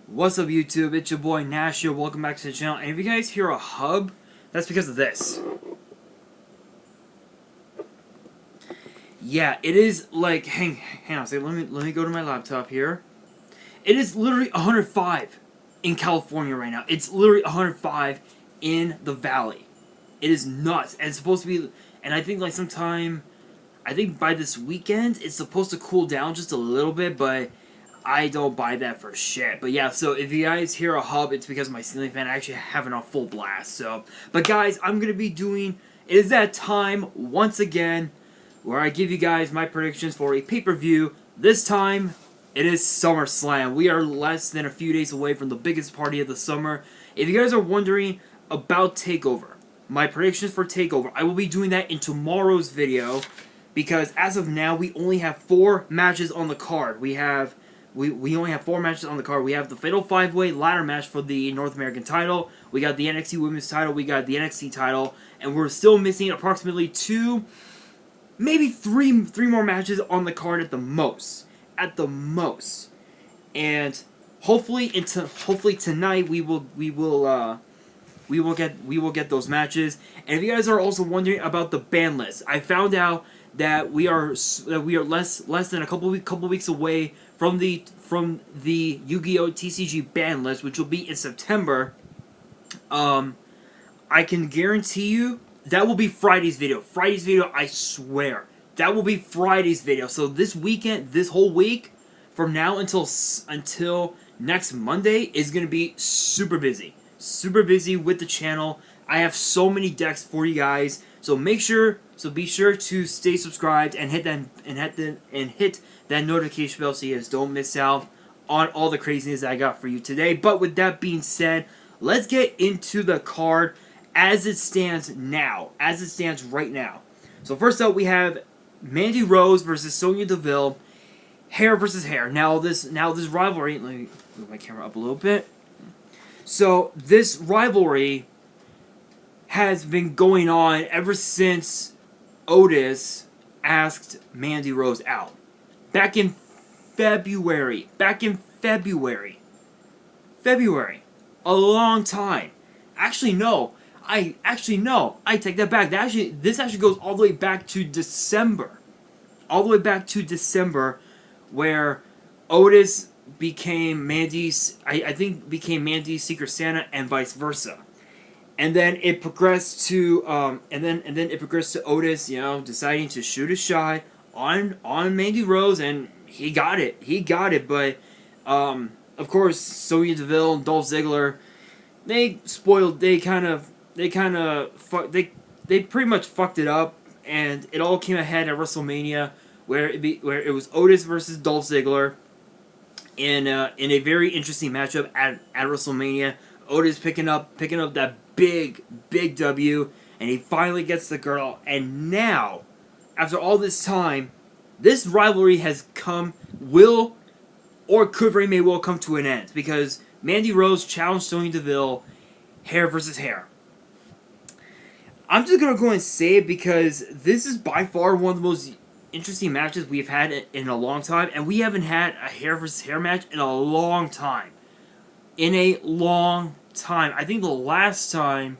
What's up, YouTube? It's your boy Nash here. Welcome back to the channel. And if you guys hear a hub, that's because of this. Yeah, it is like hang on a second. Let me go to my laptop here. It is literally 105 in California right now. It's literally 105 in the valley. It is nuts. And it's supposed to be, and I think like sometime, I think by this weekend it's supposed to cool down just a little bit, but I don't buy that for shit. But yeah, so if you guys hear a hub, it's because my ceiling fan actually have it on full blast. So, but guys, I'm gonna be doing, it is that time once again where I give you guys my predictions for a pay-per-view. This time, it is SummerSlam. We are less than a few days away from the biggest party of the summer. If you guys are wondering about TakeOver, my predictions for TakeOver, I will be doing that in tomorrow's video because as of now, we only have 4 matches on the card. We only have 4 matches on the card. We have the Fatal 5-Way ladder match for the North American title. We got the NXT Women's title. We got the NXT title. And we're still missing approximately 2, maybe 3 more matches on the card at the most. At the most. And hopefully tonight we will get those matches. And if you guys are also wondering about the ban list, I found out that we are less than a couple weeks away from the YuGiOh TCG ban list, which will be in September. I can guarantee you that will be Friday's video. Friday's video, I swear, that will be Friday's video. So this weekend, this whole week, from now until next Monday, is gonna be super busy with the channel. I have so many decks for you guys. So be sure to stay subscribed and hit that notification bell so you guys don't miss out on all the craziness that I got for you today. But with that being said, let's get into the card as it stands now, right now. So first up, we have Mandy Rose versus Sonya Deville, hair versus hair. Now this rivalry. Let me move my camera up a little bit. So this rivalry has been going on ever since Otis asked Mandy Rose out. Back in February. A long time. Actually, no. I take that back. This actually goes all the way back to December. Where Otis became Mandy's, I think became Mandy's Secret Santa and vice versa. And then it progressed to Otis, deciding to shoot a shot on Mandy Rose, and he got it. But of course, Sonya Deville and Dolph Ziggler, they pretty much fucked it up, and it all came ahead at WrestleMania, where it was Otis versus Dolph Ziggler in a very interesting matchup at WrestleMania. Otis picking up that big W, and he finally gets the girl. And now, after all this time, this rivalry has will very may well come to an end, because Mandy Rose challenged Sonya Deville, hair versus hair. I'm just gonna go and say it because this is by far one of the most interesting matches we've had in a long time, and we haven't had a hair versus hair match in a long time. I think the last time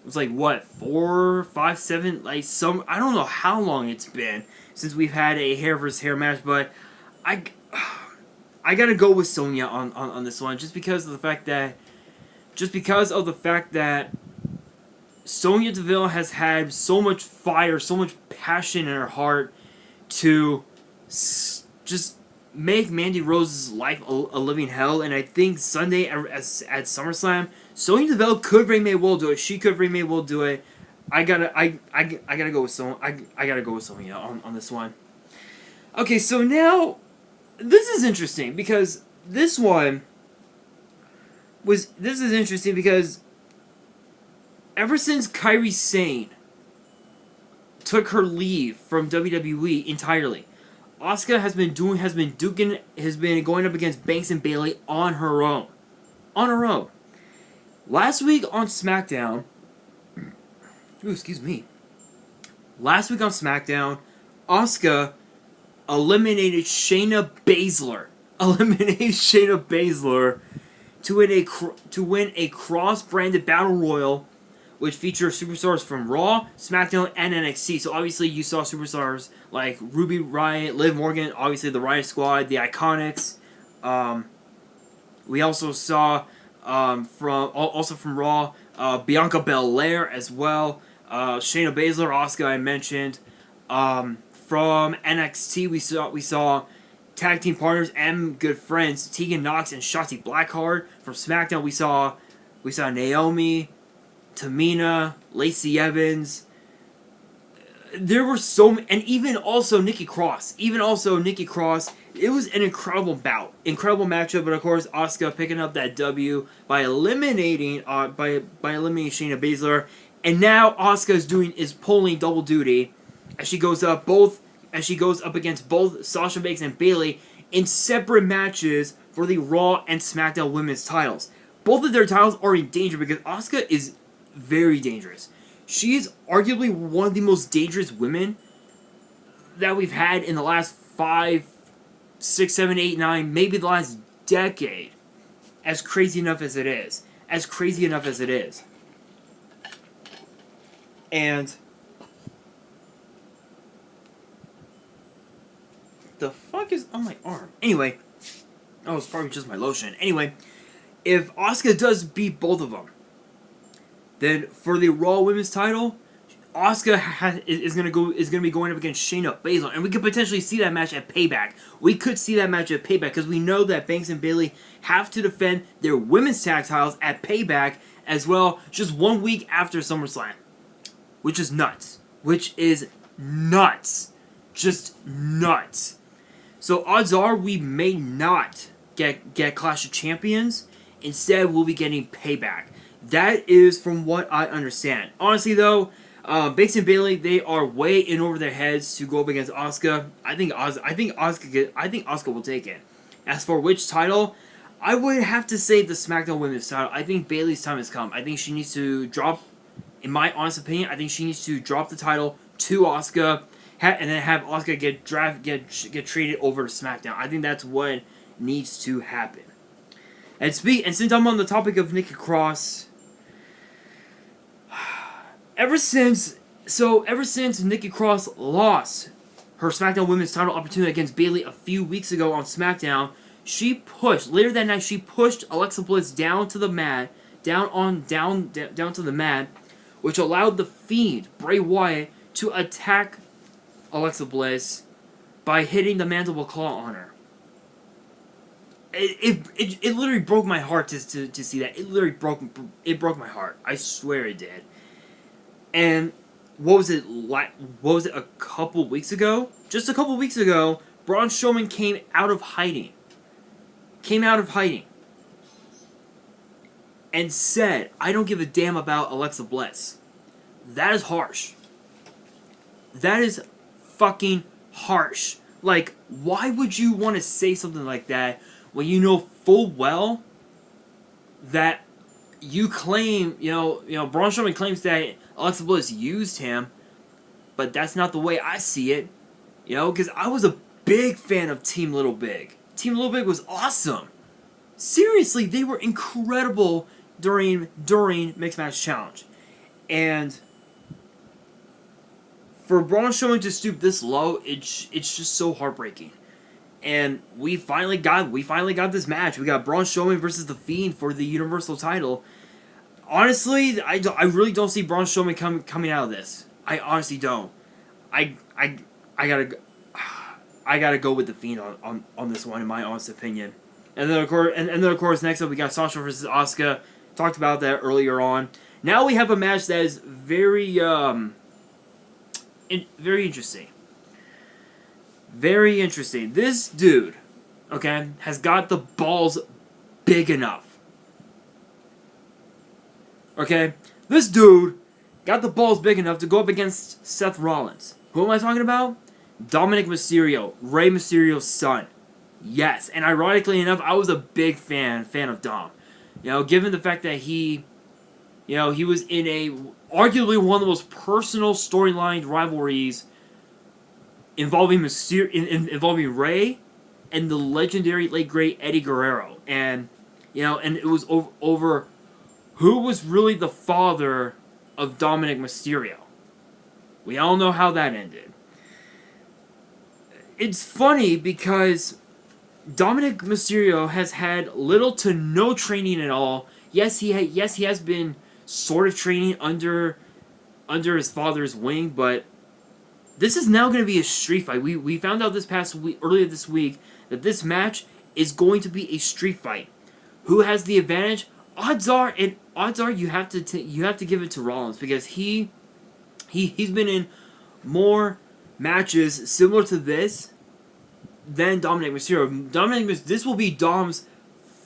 was like what, 4, 5, 7, like some, I don't know how long it's been since we've had a hair versus hair match, but I gotta go with Sonya on this one, just because of the fact that Sonya Deville has had so much fire, so much passion in her heart to just make Mandy Rose's life a living hell. And I think Sunday at SummerSlam, Sonya Deville could very may well do it. She could very may well do it. I gotta go with Sonya. I gotta go with Sonya on this one. Okay, so now this is interesting because this is interesting because ever since Kairi Sane took her leave from WWE entirely, Auska has been going up against Banks and Bayley on her own. Last week on SmackDown, Auska eliminated Shayna Baszler eliminate Shayna Baszler to win a cross-branded battle royal, which features superstars from Raw, SmackDown, and NXT. So obviously you saw superstars like Ruby Riott, Liv Morgan, obviously the Riott Squad, the Iconics. We also saw from Raw, Bianca Belair as well. Shayna Baszler, Auska I mentioned. From NXT we saw tag team partners and good friends Tegan Nox and Shotzi Blackheart. From SmackDown we saw Naomi, Tamina, Lacey Evans. There were so many, and even also Nikki Cross. It was an incredible bout, incredible matchup. But of course, Auska picking up that W by eliminating Shayna Baszler, and now Auska is pulling double duty as she goes up against both Sasha Banks and Bayley in separate matches for the Raw and SmackDown Women's titles. Both of their titles are in danger because Auska is very dangerous. She is arguably one of the most dangerous women that we've had in the last 5, 6, 7, 8, 9, maybe the last decade. As crazy enough as it is. And the fuck is on my arm? Anyway, it's probably just my lotion. Anyway, if Auska does beat both of them, then for the Raw Women's title, Auska is gonna be going up against Shayna Baszler, and we could potentially see that match at Payback. Because we know that Banks and Bayley have to defend their women's tag titles at Payback as well, just 1 week after SummerSlam, which is nuts. Just nuts. So odds are we may not get Clash of Champions. Instead, we'll be getting Payback. That is from what I understand. Honestly, though, Banks and Bayley, they are way in over their heads to go up against Auska. I think Auska will take it. As for which title, I would have to say the SmackDown Women's title. I think Bayley's time has come. I think she needs to drop. In my honest opinion, I think she needs to drop the title to Auska, and then have Auska get traded over to SmackDown. I think that's what needs to happen. And since I'm on the topic of Nikki Cross, ever since Nikki Cross lost her SmackDown Women's title opportunity against Bayley a few weeks ago on SmackDown, later that night she pushed Alexa Bliss down to the mat, which allowed the Fiend Bray Wyatt to attack Alexa Bliss by hitting the mandible claw on her. It literally broke my heart to see that. It broke my heart. I swear it did. And what was it a couple weeks ago? Just a couple weeks ago, Braun Strowman came out of hiding. And said, "I don't give a damn about Alexa Bliss." That is harsh. That is fucking harsh. Like, why would you want to say something like that when you know full well that you claim, Braun Strowman claims that Alexa Bliss used him, but that's not the way I see it. Because I was a big fan of Team Little Big. Team Little Big was awesome. Seriously, they were incredible during Mixed Match Challenge. And for Braun Strowman to stoop this low, it's just so heartbreaking. And we finally got this match. We got Braun Strowman versus The Fiend for the Universal title. Honestly, I really don't see Braun Strowman coming out of this. I honestly don't. I gotta go with The Fiend on this one, in my honest opinion. And then of course next up we got Sasha versus Auska. Talked about that earlier on. Now we have a match that is very interesting. Very interesting. This dude, okay, has got the balls big enough. Okay? This dude got the balls big enough to go up against Seth Rollins. Who am I talking about? Dominic Mysterio, Rey Mysterio's son. Yes, and ironically enough, I was a big fan of Dom. Given the fact that he was in arguably one of the most personal storyline rivalries involving Rey and the legendary late great Eddie Guerrero, and and it was over who was really the father of Dominic Mysterio. We all know how that ended. It's funny because Dominic Mysterio has had little to no training at all. Yes, he has been sort of training under his father's wing, but this is now going to be a street fight. We found out earlier this week that this match is going to be a street fight. Who has the advantage? Odds are you have to give it to Rollins, because he's been in more matches similar to this than Dominic Mysterio. This will be Dom's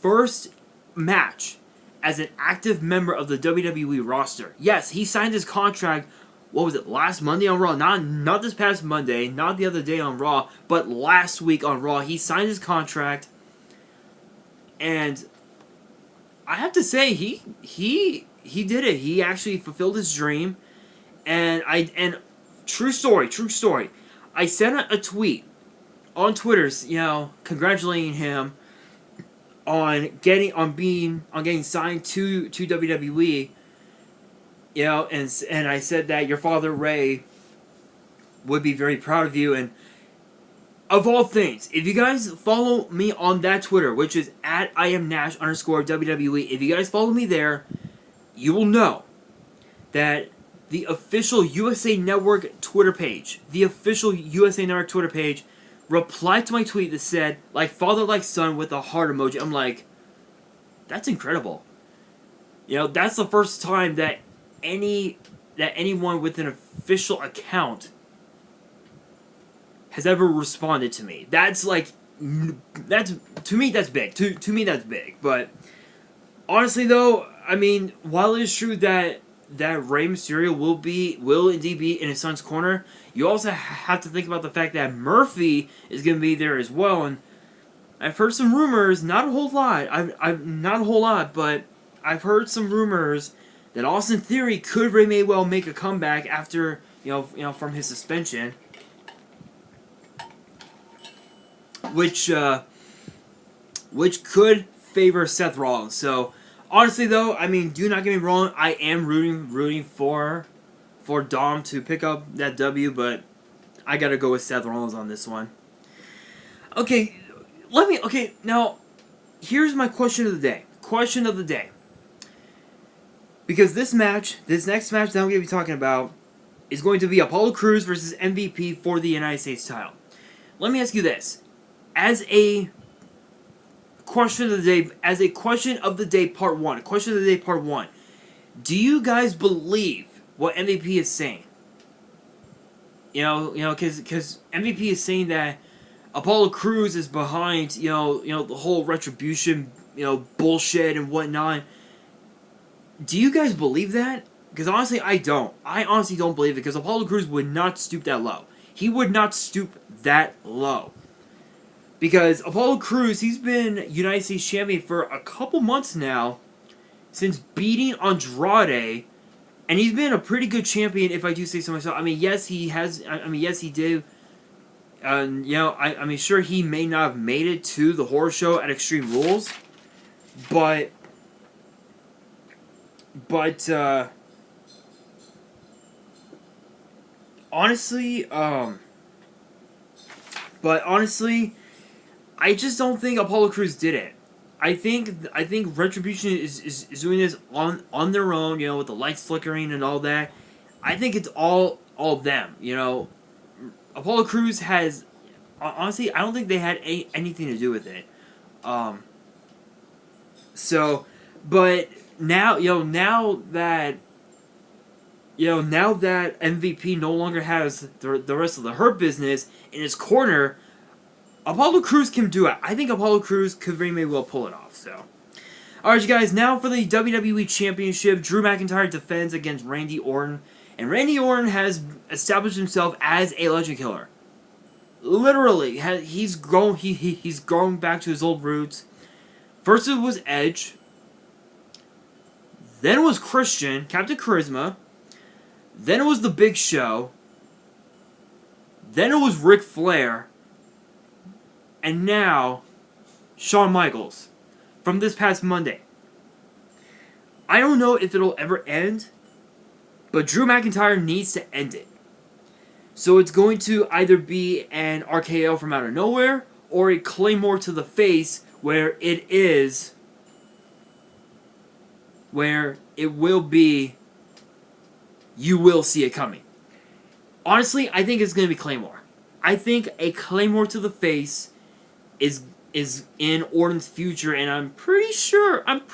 first match as an active member of the WWE roster. Yes, he signed his contract, what was it, last Monday on Raw? Not this past Monday, not the other day on Raw, but last week on Raw. He signed his contract, and I have to say he did it. He actually fulfilled his dream, and true story. I sent a tweet on Twitter, congratulating him on getting signed to WWE. And I said that your father Ray would be very proud of you. And of all things, if you guys follow me on that Twitter, which is at @IamNash_WWE, if you guys follow me there, you will know that the official USA Network Twitter page, replied to my tweet that said, like father, like son, with a heart emoji. I'm like, that's incredible. That's the first time that anyone with an official account has ever responded to me. That's to me that's big. To me that's big. But honestly though, I mean, while it is true that Rey Mysterio will indeed be in his son's corner, you also have to think about the fact that Murphy is going to be there as well. And I've heard some rumors, not a whole lot. I've not a whole lot, but I've heard some rumors that Austin Theory may well make a comeback after from his suspension, which could favor Seth Rollins. So honestly though, I mean, do not get me wrong, I am rooting for Dom to pick up that W, but I gotta go with Seth Rollins on this one. Okay, now here's my question of the day. Because this next match that I'm going to be talking about is going to be Apollo Crews versus MVP for the United States title. Let me ask you this. As a question of the day part one, do you guys believe what MVP is saying? Because MVP is saying that Apollo Crews is behind, the whole retribution, bullshit and whatnot. Do you guys believe that? Because honestly, I don't. I honestly don't believe it, because Apollo Crews would not stoop that low. He would not stoop that low. Because Apollo Crews, he's been United States Champion for a couple months now, since beating Andrade, and he's been a pretty good champion, if I do say so myself. I mean, yes, he has. Yes, he did. Sure, he may not have made it to the horror show at Extreme Rules, but honestly, I just don't think Apollo Crews did it. I think Retribution is doing this on their own, with the lights flickering and all that. I think it's all them, Apollo Crews has, honestly, I don't think they had anything to do with it. But now that MVP no longer has the rest of the Hurt Business in his corner, Apollo Crews can do it. I think Apollo Crews could very well pull it off. So, alright, you guys. Now for the WWE Championship, Drew McIntyre defends against Randy Orton, and Randy Orton has established himself as a legend killer. Literally, he's going back to his old roots. First it was Edge. Then it was Christian, Captain Charisma. Then it was The Big Show. Then it was Ric Flair. and now Shawn Michaels from this past Monday. I don't know if it'll ever end, but Drew McIntyre needs to end it. So it's going to either be an RKO from out of nowhere or a Claymore to the face where it will be, you will see it coming. Honestly, I think it's going to be Claymore. I think a Claymore to the face is in Orton's future, and I'm pretty sure that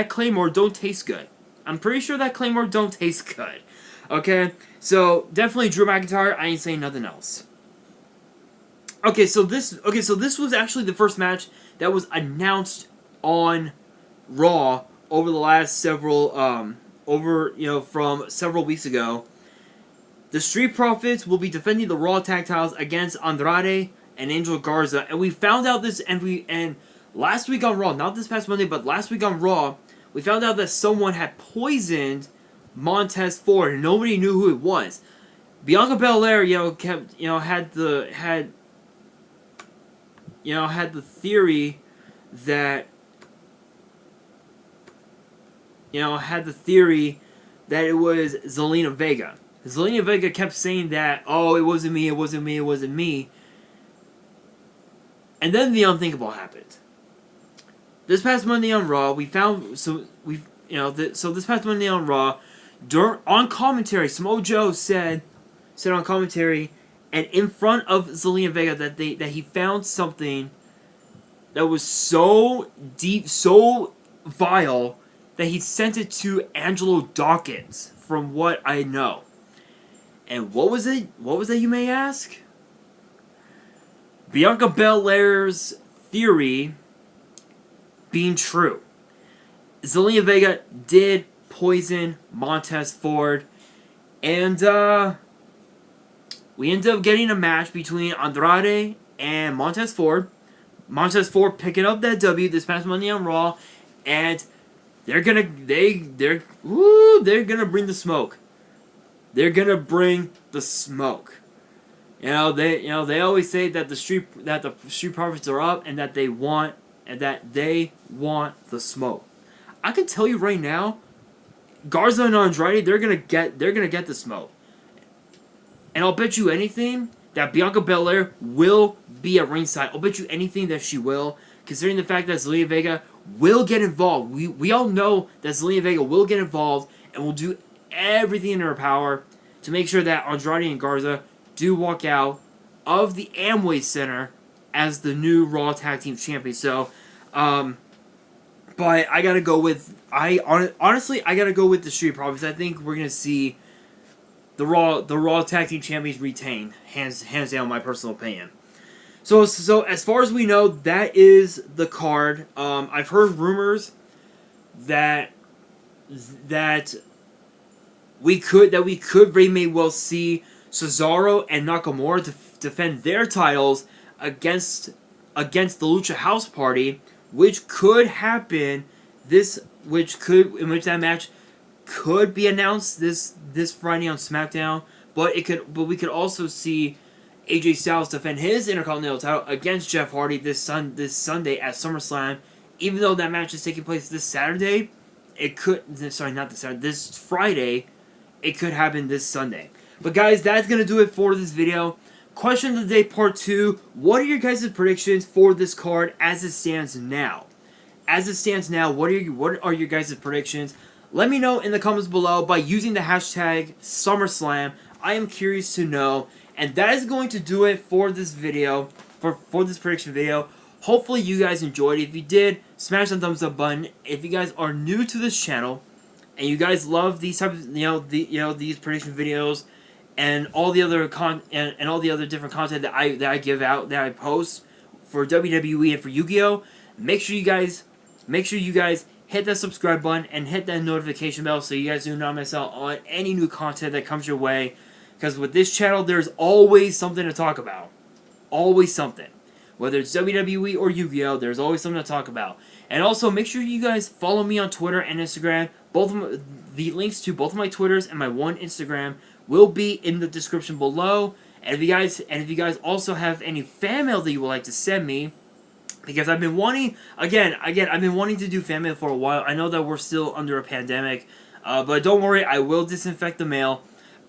Claymore don't taste good. I'm pretty sure that Claymore don't taste good. Okay? So, definitely Drew McIntyre, I ain't saying nothing else. Okay, so this was actually the first match that was announced on Raw over the last several from several weeks ago. The Street Profits will be defending the Raw tag titles against Andrade and Angel Garza, and we found out this and last week on Raw, not this past Monday, but last week on Raw, we found out that someone had poisoned Montez Ford, and nobody knew who it was. Bianca Belair, had the theory that it was Zelina Vega. Zelina Vega kept saying that, oh, it wasn't me. And then the unthinkable happened. This past Monday on Raw, this past Monday on Raw, on commentary, Samoa Joe said on commentary, and in front of Zelina Vega, that he found something that was so deep, so vile, that he sent it to Angelo Dawkins, from what I know. And what was it? What was that, you may ask? Bianca Belair's theory being true. Zelina Vega did poison Montez Ford, and we ended up getting a match between Andrade and Montez Ford. Montez Ford picking up that W this past Monday on Raw, and they're gonna bring the smoke. They're gonna bring the smoke. They always say that the Street Profits are up and that they want the smoke. I can tell you right now, Garza and Andrade, they're gonna get the smoke. And I'll bet you anything that Bianca Belair will be at ringside. I'll bet you anything that she will, considering the fact that Zelina Vega will get involved. We all know that Zelina Vega will get involved and will do everything in her power to make sure that Andrade and Garza do walk out of the Amway Center as the new Raw Tag Team Champions. So, but I gotta go with honestly I gotta go with the Street Profits. I think we're gonna see the Raw Tag Team Champions retain, hands down, my personal opinion. So as far as we know, that is the card. I've heard rumors that we could very may well see Cesaro and Nakamura defend their titles against the Lucha House Party, which could happen in which that match could be announced this Friday on SmackDown. But we could also see AJ Styles defend his Intercontinental title against Jeff Hardy this Sunday at SummerSlam. Even though that match is taking place this Saturday, this Friday, it could happen this Sunday. But guys, that's going to do it for this video. Question of the day part 2. What are your guys' predictions for this card as it stands now? What are your guys' predictions? Let me know in the comments below by using the hashtag SummerSlam. I am curious to know. And that is going to do it for this video, for this prediction video. Hopefully you guys enjoyed it. If you did, smash the thumbs up button. If you guys are new to this channel and you guys love these types of, these prediction videos and all the other and all the other different content that I give out, that I post for WWE and for YuGiOh, make sure you guys hit that subscribe button and hit that notification bell so you guys do not miss out on any new content that comes your way. Because with this channel, there's always something to talk about. Always something. Whether it's WWE or YuGiOh, there's always something to talk about. And also, make sure you guys follow me on Twitter and Instagram. The links to both of my Twitters and my one Instagram will be in the description below. And if you guys also have any fan mail that you would like to send me, because I've been wanting, again, I've been wanting to do fan mail for a while. I know that we're still under a pandemic, but don't worry, I will disinfect the mail.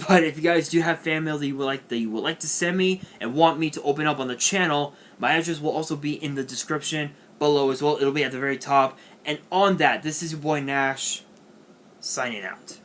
But if you guys do have fan mail that you would like to send me and want me to open up on the channel, my address will also be in the description below as well. It'll be at the very top. And on that, this is your boy Nash, signing out.